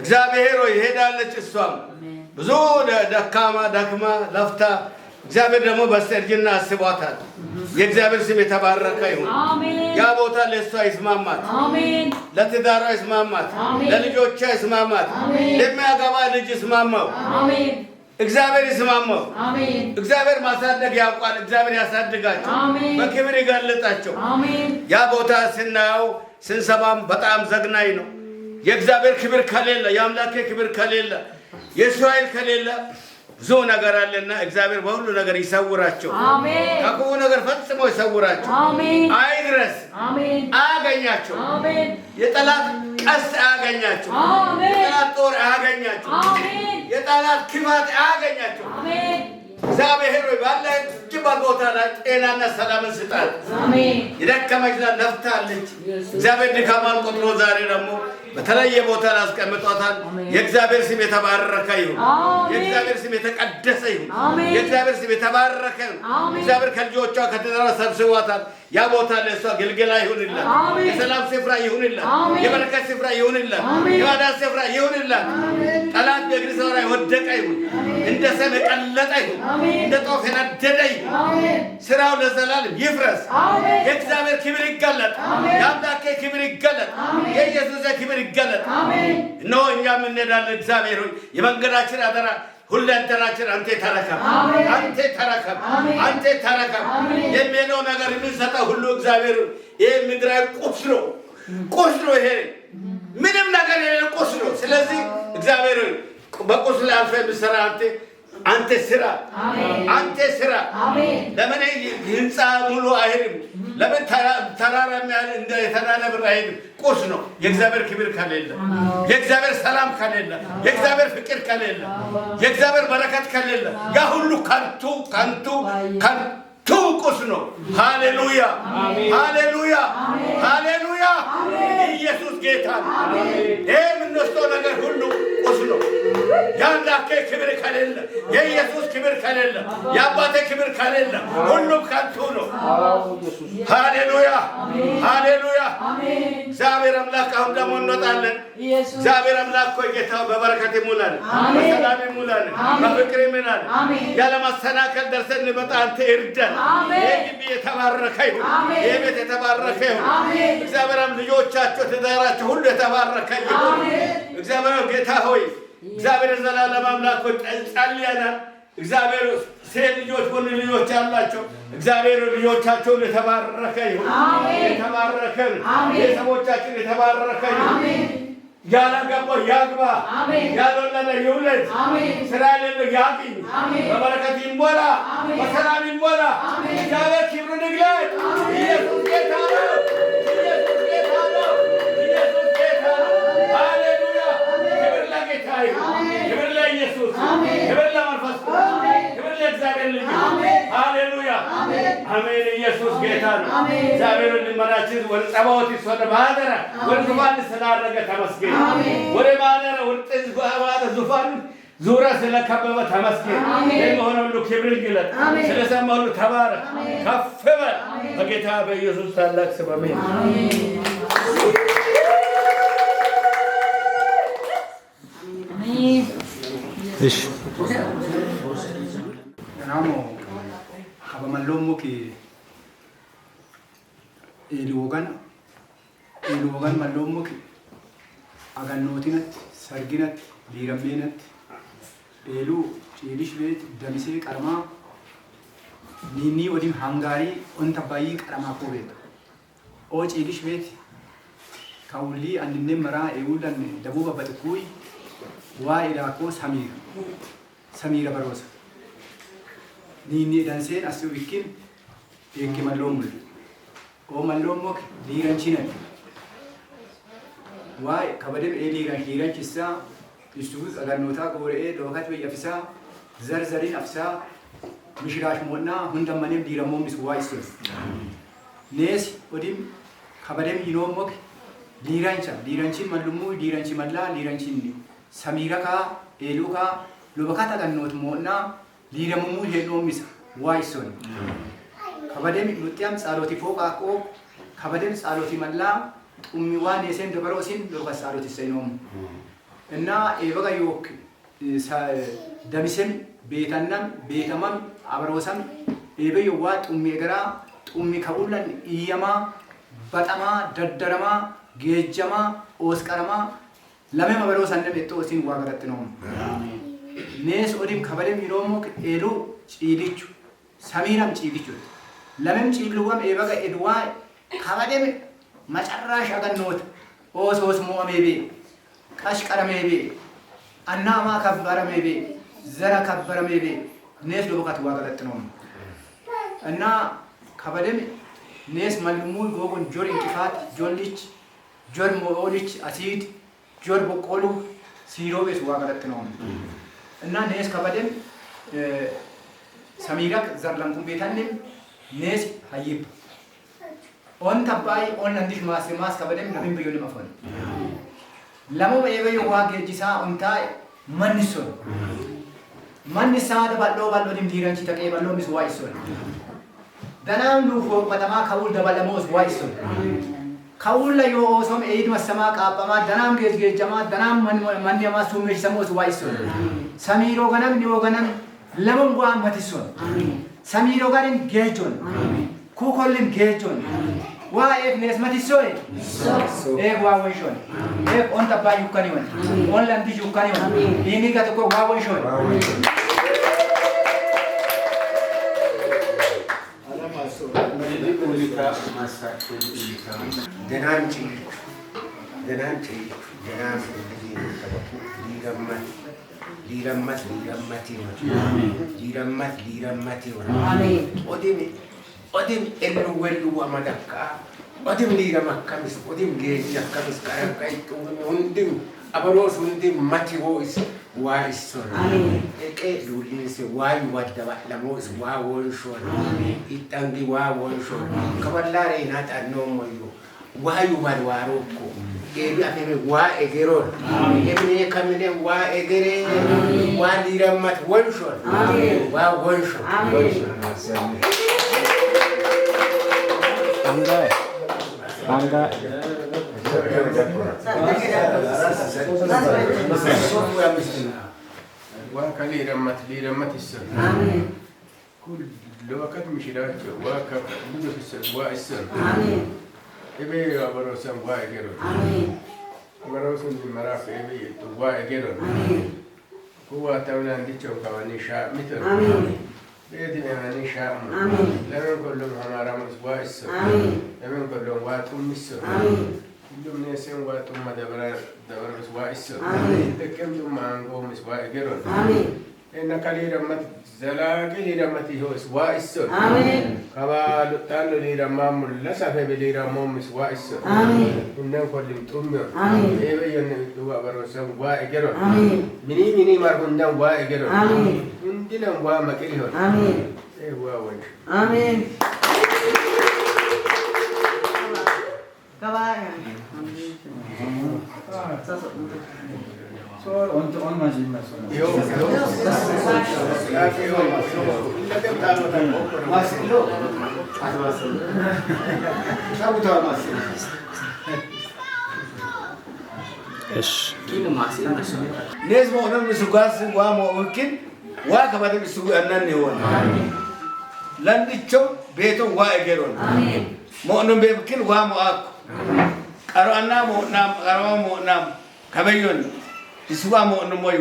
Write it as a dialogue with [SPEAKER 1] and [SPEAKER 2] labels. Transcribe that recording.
[SPEAKER 1] እግዚአብሔር ሆይ ሄዳለች እሷም ብዙ ደክማ ለፍታ እግዚአብሔር ደግሞ በስተርጅና አስቧታል የእግዚአብሔር ስም የተባረከ ይሁን ያ ቦታ ለሷ ይስማማት ለትዳሯ ይስማማት ለልጆቿ ይስማማት ለሚያገባ ልጅ ይስማማው እግዚአብሔር ይስማማው እግዚአብሔር ማሳደግ ያውቃል እግዚአብሔር ያሳድጋቸው በክብር ይገልጣቸው ያ ቦታ ስናየው ስንሰማም በጣም ዘግናኝ ነው የእግዚአብሔር ክብር ከሌለ የአምላክ ክብር ከሌለ የእስራኤል ከሌለ ብዙ ነገር አለና እግዚአብሔር በሁሉ ነገር ይሰውራቸው ከክፉ ነገር ፈጽሞ ይሰውራቸው አይድረስ አያገኛቸው የጠላት ቀስት አያገኛቸው የጠላት ጦር አያገኛቸው የጠላት ክፋት አያገኛቸው እግዚአብሔር ሆይ ባለችበት ቦታ ላይ ጤናና ሰላምን ስጣት የደከመች ነፍታለች እግዚአብሔር ድካሟን ቆጥሮ ዛሬ ደግሞ በተለየ ቦታ ላይ አስቀምጧታል የእግዚአብሔር ስም የተባረከ ይሁን የእግዚአብሔር ስም የተቀደሰ ይሁን የእግዚአብሔር ስም የተባረከ ይሁን እግዚአብሔር ከልጆቿ ከተደረ ሰብስቧታል ያ ቦታ ለሷ ግልግላ ይሁንላት የሰላም ስፍራ ይሁንላት የበረከት ስፍራ ይሁንላት የማዳን ስፍራ ይሁንላት ጠላት በእግር ስራ ይወደቀ ይሁን እንደ ሰም የቀለጠ ይሁን እንደ ጦፍ የነደደ ይሁን ስራው ለዘላለም ይፍረስ የእግዚአብሔር ክብር ይገለጥ የአምላክ ክብር ይገለጥ የኢየሱስ ክብር ይገለጥ ነው እኛም እንሄዳለን እግዚአብሔር ሆይ የመንገዳችን አደራ ሁለንተናችን አንተ ተረከብ አንተ ተረከብ የሚለው ነገር የሚሰጠው ሁሉ እግዚአብሔር ይሄ ምድራዊ ቁስሎ ይሄ ምንም ነገር የሌለ ቁስሎ ስለዚህ እግዚአብሔር በቁስል አልፈ የሚሰራ አንተ ስራ ለምን ህንፃ ሙሉ አይሄድም ለምን ተራራ የሚያህል እንደ የተናለ ብር አይሄድም ቁስ ነው የእግዚአብሔር ክብር ከሌለ የእግዚአብሔር ሰላም ከሌለ የእግዚአብሔር ፍቅር ከሌለ የእግዚአብሔር በረከት ከሌለ ያ ሁሉ ከንቱ ቁስ ነው ሃሌሉያ ኢየሱስ ጌታ ነው የምንወስደው ነገር ሁሉ ቁስ ነው የአምላኬ ክብር ከሌለ የኢየሱስ ክብር ከሌለ የአባቴ ክብር ከሌለ ሁሉም ከንቱ ነው ሃሌሉያ እግዚአብሔር አምላክ አሁን ደግሞ እንወጣለን እግዚአብሔር አምላክ ሆይ ጌታ በበረከት ይሙላን በሰላም ይሙላን በፍቅር ይሙላን ያለ ማሰናከል ደርሰን እንመጣ አንተ እርዳን የግቢ የተባረከ ይሁን የቤት የተባረከ ይሁን እግዚአብሔር ልጆቻቸው ትዳራቸው ሁሉ የተባረከ ይሁን እግዚአብሔር ጌታ ሆይ እግዚአብሔር ዘላለም አምላክ ሆይ ጸልየናል እግዚአብሔር ሴት ልጆች ወንድ ልጆች ያላቸው እግዚአብሔር ልጆቻቸው የተባረከ ይሁን የተባረከ ቤተሰቦቻችን የተባረከ ይሁን ያላገባ ያግባ ያልወለደ ይውለድ ስራ የሌለው ያግኝ በበረከት ይሞላ በሰላም ይሞላ እግዚአብሔር ክብሩን ይግለጥ ኢየሱስ ጌታ ነው ሃሌሉያ ክብር ለጌታ ይሁን ክብር ለኢየሱስ ክብር ለመንፈስ ክብር ለእግዚአብሔር ልጅ ሃሌሉያ አሜን ኢየሱስ ጌታ ነው እግዚአብሔር ልመናችን ወደ ጸባዖት ይስወደ ማደረ ወደ ዙፋን ስላደረገ ተመስገን ወደ ማደረ ወደ ዙፋን ዙሪያ ስለከበበ ተመስገን ለመሆኑ ሁሉ ክብር ይግለጥ ስለሰማ ሁሉ ተባረክ ከፍ በል በጌታ በኢየሱስ ታላቅ ስም አሜን
[SPEAKER 2] እሺ
[SPEAKER 3] ናሞ አበመሎሙኪ ኤሊወጋን መሎሙኪ አጋኖቲነት ሰርጊነት ሊረሜነት ኤሉ ጪሊሽ ቤት ደምሴ ቀርማ ኒኒ ወዲም ሃንጋሪ ኦንተባይ ቀርማ ኮቤት ኦ ጪሊሽ ቤት ካውሊ አንድነ መራ ኤውላን ደቡብ በጥኩይ ዋኢዳኮ ሰሚራ በሮስ ኒኒ ዳንሴን አስዊኪን የኪ መሎሙል ኦ መሎሙክ ሊረንቺነት ዋይ ከበደም ሊረንቺሳ ይሱስ አጋኖታ ቆሬ ዶካት በየፍሳ ዘርዘሪን አፍሳ ምሽራሽ ሞና ሁንደመኔም ሊረሞምስ ዋይስስ ኔስ ወዲም ከበደም ይኖሞክ ሊረንቺን መሉሙ ሊረንቺ መላ ሊረንቺን ሰሚራካ ኤሉካ ሎበካታ ጋኖት ሞና ሊረሙሙ ሄኖምስ ዋይሶን ከበደም ሉጥያም ጻሎቲ ፎቃቆ ከበደም ጻሎቲ መላ ኡሚዋን የሰም ደበሮሲን ሎካ ጻሎቲ ሰይኖም እና ኤበጋ ዮክ ደምስም ቤተናም ቤተማም አብሮሰም ኤበዮ ዋ ጡሚ ገራ ጡሚ ከኡለን ኢየማ በጣማ ደደረማ ጌጀማ ኦስቀረማ ለምን አብሮሰንም እቶሲን ዋገረት ነው ኔስ ኦዲም ከበለም ይሮሞ ኤሉ ጪዲቹ ሰሚናም ጪዲቹ ለምን ጪግሉዋም ኤበጋ ኤድዋ ከበለም መጨራሽ አገኖት ኦሶስ ሞአሜቤ ቀሽቀረሜቤ አናማ ከበረሜቤ ዘራ ከበረሜቤ ኔስ ዶካት ዋገለት ነው እና ከበደም ኔስ መልሙል ጎጎን ጆር እንቅፋት ጆልች ጆር ሞኦልች አሲድ ጆር በቆሉ ሲሮቤስ ዋገለት ነው እና ኔስ ከበደም ሰሚራክ ዘርላንኩም ቤታንም ኔስ ሀይብ ኦን ተባይ ኦን እንዲሽ ማስማስ ከበደም ነብን በዮን ማፈን ለሞ ኤበዮ ዋገ ጂሳ ኦንታ መንሶ መንሳ ደባሎ ባሎ ዲም ዲራንቺ ተቀበሎ ሚስ ዋይሶ ደናም ሉፎ ከተማ ከውል ደባለሞስ ዋይሶ ከውል ላይ ኦሶም ኤድ መሰማ ቃጳማ ደናም ጌጅ ጌጀማ ደናም ማን ያማሱ ሚሽ ሰሞስ ዋይሶ ሰሚሮ ገነም ኒዮ ገነም ለሞን ዋ መትሶ ሰሚሮ ጋርን ጌጆን ኩኮልን ጌጆን ዋ ኤክ ኔስ መትሶይ ኤክ ዋ ወይሾን ኤክ ኦን ተባይ yukkaniwan ኦን ለንዲ yukkaniwan ኢኒ ጋተኮ ዋ ወይሾን
[SPEAKER 2] Odim elu welu amadaka. Odim lira makamis. Odim geja kamis karaka itu undim. Abaros undim mati voice. Why so? Eke duli se why wadda lamos wa wonshon. Itangi wa wonshon. Kabalare nata no moyo. Why wadwaroko. Ebi afeme wa egeron. Ebi kamine wa egere. Wa lira mat wonshon. Wa wonshon.
[SPEAKER 4] Bangga.
[SPEAKER 2] وكلي رمت السر. لو كانت مشيرات وكف بدو في السر والسر. إبي أبروسم واجرون. أبروسم المراف إبي واجرون. هو تونا نديتهم كواني شاء مثل. بيدي يعني شاء. لمن كلهم هما رمز وايسر. لمن كلهم واتم السر. كلهم ناسين واتم دبر وايسر. لكن دم عنهم وايجرون. إن كلي رمت زلاقي رمتي هو وايسر. كبار تالو لي رمام ولا سافي بلي رمام وايسر. إنهم كلهم تومير. إيه ين دوا بروسهم وايجرون. مني مرهون وايجرون. عندنا هو مكريهون. إيه هو وين.
[SPEAKER 5] آمين. كبار.
[SPEAKER 4] So on masih masuk.
[SPEAKER 2] Yo.
[SPEAKER 1] Masih lo. Masih. Sabu tahu masih.
[SPEAKER 5] Kini masih masuk.
[SPEAKER 1] Nes mau orang misugas, gua mau mungkin, gua kepada misugan ni wan. Landi cok beto gua egeron. Mau orang mungkin gua mau aku. Karo anak mau nam, karo mau nam, kabayon. Isuwa mo orang mau